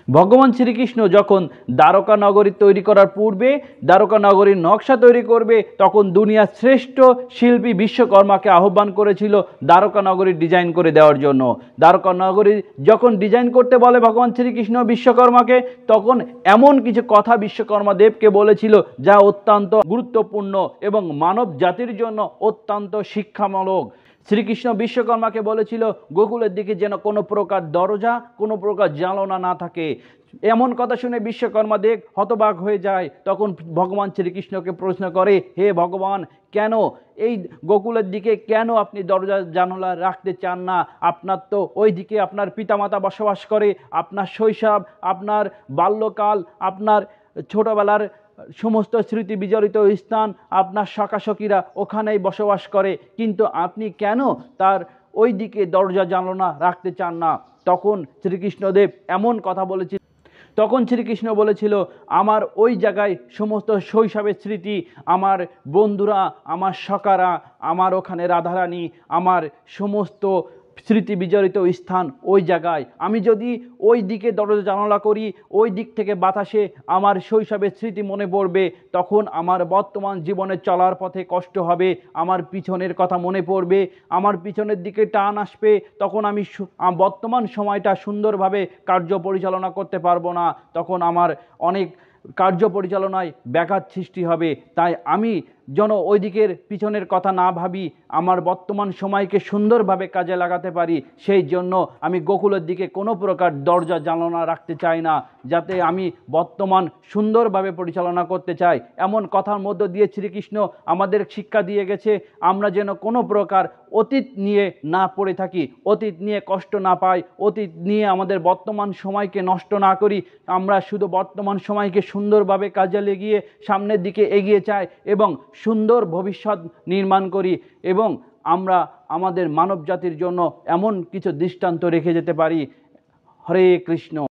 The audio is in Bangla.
ভগবান শ্রীকৃষ্ণ যখন দ্বারকা নগরী তৈরি করার পূর্বে দ্বারকা নগরীর নকশা তৈরি করবে, তখন দুনিয়ার শ্রেষ্ঠ শিল্পী বিশ্বকর্মাকে আহ্বান করেছিল দ্বারকা নগরীর ডিজাইন করে দেওয়ার জন্য। দ্বারকা নগরী যখন ডিজাইন করতে বলে ভগবান শ্রীকৃষ্ণ বিশ্বকর্মাকে, তখন এমন কিছু কথা বিশ্বকর্মা দেবকে বলেছিল যা অত্যন্ত গুরুত্বপূর্ণ এবং মানব জাতির জন্য অত্যন্ত শিক্ষামূলক। শ্রীকৃষ্ণ বিশ্বকর্মাকে বলেছিল গোকুলের দিকে যেন কোনো প্রকার দরজা, কোনো প্রকার জানালা না থাকে। এমন কথা শুনে বিশ্বকর্মা দেব হতবাক হয়ে যায়। তখন ভগবান শ্রীকৃষ্ণকে প্রশ্ন করে, হে ভগবান, কেন এই গোকুলের দিকে কেন আপনি দরজা জানালা রাখতে চান না? আপনার তো ওই দিকে আপনার পিতামাতা বসবাস করে, আপনার শৈশব, আপনার বাল্যকাল, আপনার ছোটবেলার সমস্ত স্মৃতি বিজড়িত স্থান, আপনার সখাসখীরা ওখানেই বসবাস করে, কিন্তু আপনি কেন তার ওই দিকে দরজা জানালা রাখতে চান না? তখন শ্রীকৃষ্ণদেব এমন কথা বলেছিল, তখন শ্রীকৃষ্ণ বলেছিল, আমার ওই জায়গায় সমস্ত শৈশবের স্মৃতি, আমার বন্ধুরা, আমার সখারা, আমার ওখানে রাধারানী, আমার সমস্ত স্মৃতি বিজড়িত স্থান ওই জায়গায়। আমি যদি ওই দিকে দরজা জানালা করি, ওই দিক থেকে বাতাসে আমার শৈশবের স্মৃতি মনে পড়বে, তখন আমার বর্তমান জীবনে চলার পথে কষ্ট হবে, আমার পিছনের কথা মনে পড়বে, আমার পিছনের দিকে টান আসবে, তখন আমি বর্তমান সময়টা সুন্দরভাবে কার্য পরিচালনা করতে পারবো না, তখন আমার অনেক কার্য পরিচালনায় ব্যাঘাত সৃষ্টি হবে। তাই আমি যেন ওই দিকের পিছনের কথা না ভাবি, আমার বর্তমান সময়কে সুন্দরভাবে কাজে লাগাতে পারি, সেই জন্য আমি গোকুলের দিকে কোনো প্রকার দরজা জানালা রাখতে চাই না, যাতে আমি বর্তমান সুন্দরভাবে পরিচালনা করতে চাই। এমন কথার মধ্য দিয়ে শ্রীকৃষ্ণ আমাদের শিক্ষা দিয়ে গেছে, আমরা যেন কোনো প্রকার অতীত নিয়ে না পড়ে থাকি, অতীত নিয়ে কষ্ট না পাই, অতীত নিয়ে আমাদের বর্তমান সময়কে নষ্ট না করি। আমরা শুধু বর্তমান সময়কে সুন্দরভাবে কাজে লাগিয়ে সামনের দিকে এগিয়ে যাই এবং সুন্দর ভবিষ্যৎ নির্মাণ করি, এবং আমরা আমাদের মানব জাতির জন্য এমন কিছু দৃষ্টান্ত রেখে যেতে পারি। হরে কৃষ্ণ।